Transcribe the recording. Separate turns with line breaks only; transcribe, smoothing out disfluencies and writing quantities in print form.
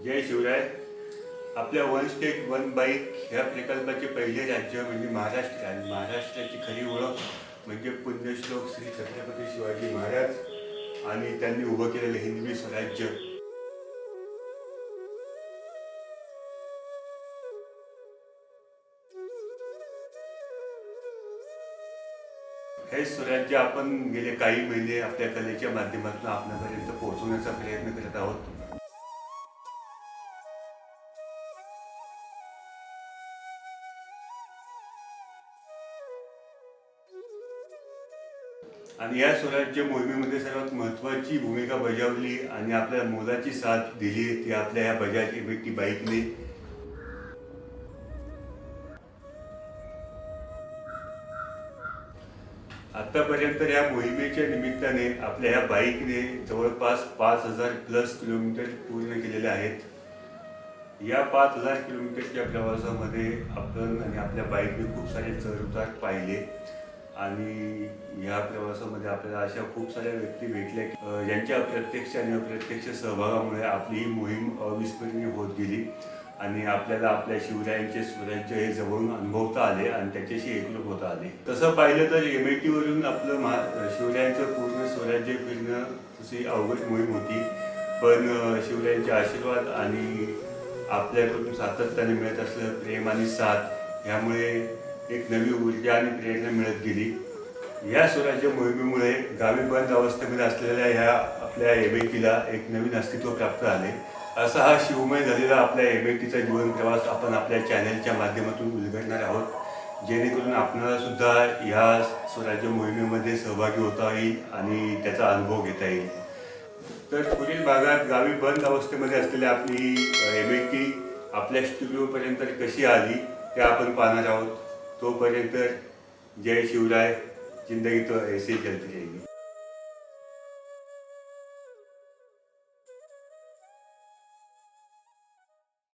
जय शिवराय. आपल्या one state one bike ह्या प्रकल्पाचे पहिले राज्य म्हणजे महाराष्ट्र आणि महाराष्ट्राची खरी ओळख म्हणजे पुण्यश्लोक श्री छत्रपती शिवाजी महाराज आणि त्यांनी उभं केलेलं हिंदवी स्वराज्य. हे स्वराज्य आपण गेले काही महिने आपल्या कलेच्या माध्यमातून आपल्यापर्यंत पोहोचवण्याचा प्रयत्न करत आहोत. आणि या स्वराज्य मोहिमेमध्ये सर्वात महत्त्वाची भूमिका बजावली आणि आपल्या मोलाची साथ दिली ती आपल्या या बजाज एम80 बाईकने. आतापर्यंत या मोहिमेच्या निमित्ताने आपल्या या बाईकने जवळपास 5000+ किलोमीटर पूर्ण केलेले आहेत. या 5000 किलोमीटरच्या प्रवासामध्ये आपण आणि आपल्या बाईकने खूप सारे चढ-उतार पाहिले आणि या प्रवासामध्ये आपल्याला अशा खूप साऱ्या व्यक्ती भेटल्या ज्यांच्या प्रत्यक्ष आणि अप्रत्यक्ष सहभागामुळे आपली ही मोहीम अविस्मरणीय होत गेली आणि आपल्याला आपल्या शिवरायांचे स्वराज्य हे जवळून अनुभवता आले आणि त्याच्याशी एकरूप होता आले. तसं पाहिलं तर एम80 वरून आपलं शिवरायांचं पूर्ण स्वराज्य फिरणं तशी अवघड मोहीम होती, पण शिवरायांचे आशीर्वाद आणि आपल्याकडून सातत्याने मिळत असलेलं प्रेम आणि साथ ह्यामुळे एक नवी ऊर्जा आणि प्रेरणा मिळत गेली. या स्वराज्य मोहिमेमुळे गावी बंद अवस्थेमध्ये असलेल्या ह्या आपल्या एम80ला एक नवीन अस्तित्व प्राप्त झाले. असा हा शिवमय झालेला आपल्या एम80चा जीवन प्रवास आपण आपल्या चॅनलच्या माध्यमातून उलगडणार आहोत, जेणेकरून आपणाला सुद्धा ह्या स्वराज्य मोहिमेमध्ये सहभागी होता येईल आणि त्याचा अनुभव घेता येईल. तर पुढील भागात गावी बंद अवस्थेमध्ये असलेली आपली एम80 आपल्या स्टुडिओपर्यंत कशी आली ते आपण पाहणार आहोत. तोपर्यंत जय शिवराय. जिंदगी तो ऐसे चलती रहेगी.